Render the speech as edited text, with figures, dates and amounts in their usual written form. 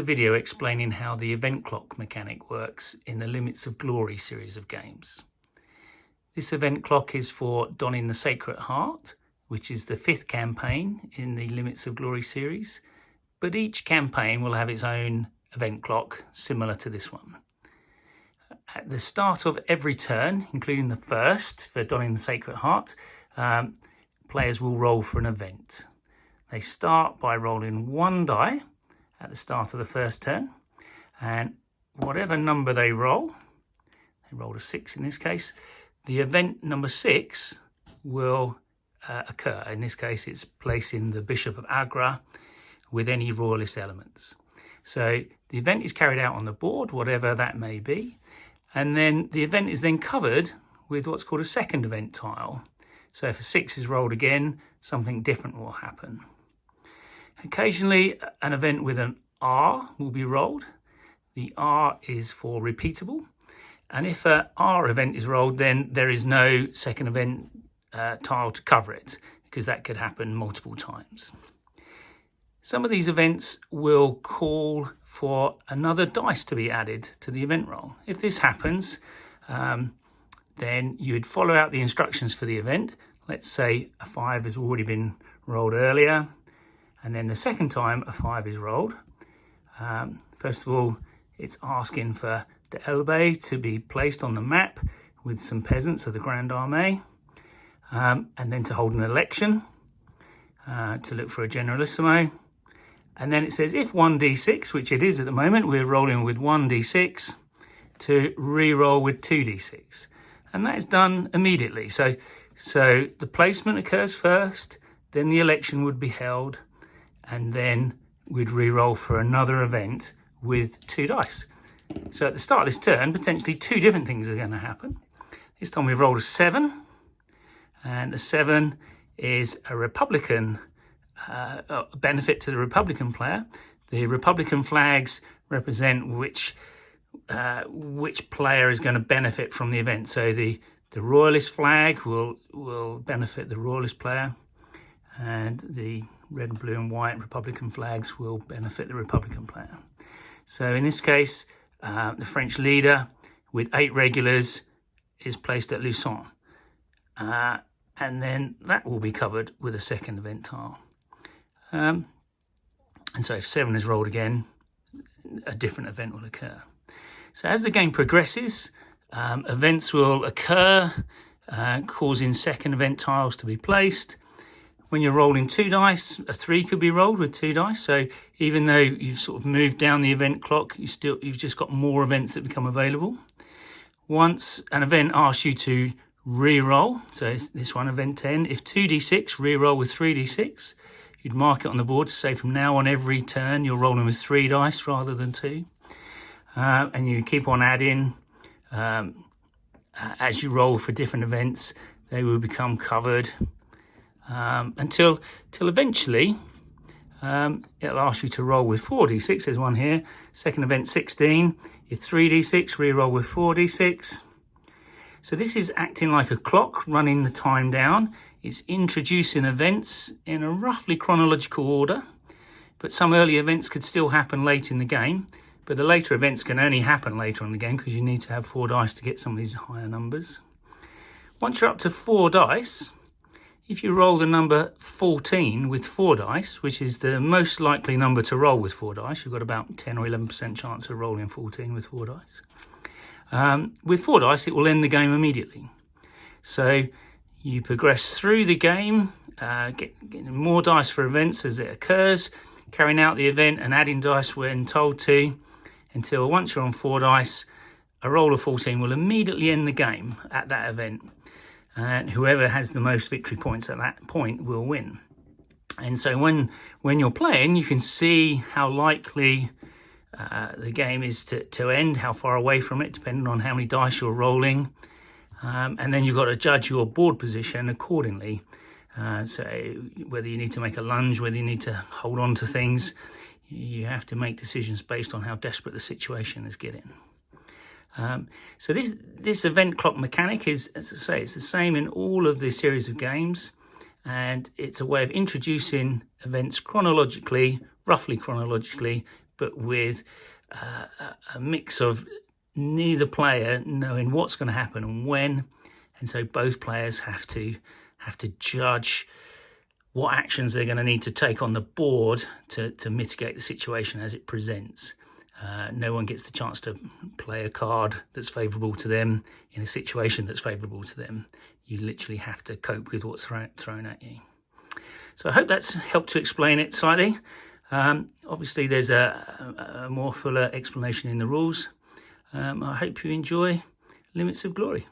a video explaining how the event clock mechanic works in the Limits of Glory series of games. This event clock is for Donning the Sacred Heart, which is the 5th campaign in the Limits of Glory series, but each campaign will have its own event clock similar to this one. At the start of every turn, including the first for Donning the Sacred Heart, players will roll for an event. They start by rolling 1 die at the start of the first turn, and whatever number they rolled a 6 in this case, the event number 6 will occur. In this case, it's placing the Bishop of Agra with any royalist elements. So the event is carried out on the board, whatever that may be, and then the event is then covered with what's called a second event tile. So if a 6 is rolled again, something different will happen. Occasionally, an event with an R will be rolled. The R is for repeatable. And if a R event is rolled, then there is no second event tile to cover it, because that could happen multiple times. Some of these events will call for another dice to be added to the event roll. If this happens, then you'd follow out the instructions for the event. Let's say a 5 has already been rolled earlier, and then the second time a 5 is rolled. First of all, it's asking for the Elbe to be placed on the map with some peasants of the Grand Armée, and then to hold an election, to look for a generalissimo. And then it says if 1d6, which it is at the moment, we're rolling with 1d6, to re-roll with 2d6. And that is done immediately. So the placement occurs first, then the election would be held, and then we'd re-roll for another event with 2 dice. So at the start of this turn, potentially 2 different things are going to happen. This time we've rolled a 7, and the 7 is a Republican benefit to the Republican player. The Republican flags represent which player is going to benefit from the event. So the Royalist flag will benefit the Royalist player, and the red, blue and white Republican flags will benefit the Republican player. So in this case, the French leader with 8 regulars is placed at Luçon, and then that will be covered with a second event tile. And so if 7 is rolled again, a different event will occur. So as the game progresses, events will occur, causing second event tiles to be placed. When you're rolling 2 dice, a 3 could be rolled with 2 dice. So even though you've sort of moved down the event clock, you've just got more events that become available. Once an event asks you to re-roll, so this one, event 10, if 2d6, re-roll with 3d6. You'd mark it on the board to say from now on every turn you're rolling with 3 dice rather than 2. And you keep on adding as you roll for different events. They will become covered until eventually it'll ask you to roll with 4d6. There's one here. Second event 16. If 3d6, re-roll with 4d6. So this is acting like a clock, running the time down. It's introducing events in a roughly chronological order, but some early events could still happen late in the game, but the later events can only happen later in the game because you need to have 4 dice to get some of these higher numbers. Once you're up to 4 dice, if you roll the number 14 with 4 dice, which is the most likely number to roll with 4 dice, you've got about 10 or 11% chance of rolling 14 with 4 dice. With 4 dice, it will end the game immediately. So you progress through the game, getting more dice for events as it occurs, carrying out the event and adding dice when told to, until once you're on 4 dice, a roll of 14 will immediately end the game at that event. And whoever has the most victory points at that point will win. And so when you're playing, you can see how likely the game is to end, how far away from it, depending on how many dice you're rolling. And then you've got to judge your board position accordingly. So whether you need to make a lunge, whether you need to hold on to things, you have to make decisions based on how desperate the situation is getting. So this event clock mechanic is, as I say, it's the same in all of the series of games, and it's a way of introducing events chronologically, roughly chronologically, but with a mix of neither player knowing what's going to happen and when, and so both players have to judge what actions they're going to need to take on the board to mitigate the situation as it presents. No one gets the chance to play a card that's favourable to them in a situation that's favourable to them. You literally have to cope with what's thrown at you. So I hope that's helped to explain it slightly. Obviously there's a more fuller explanation in the rules. I hope you enjoy Limits of Glory.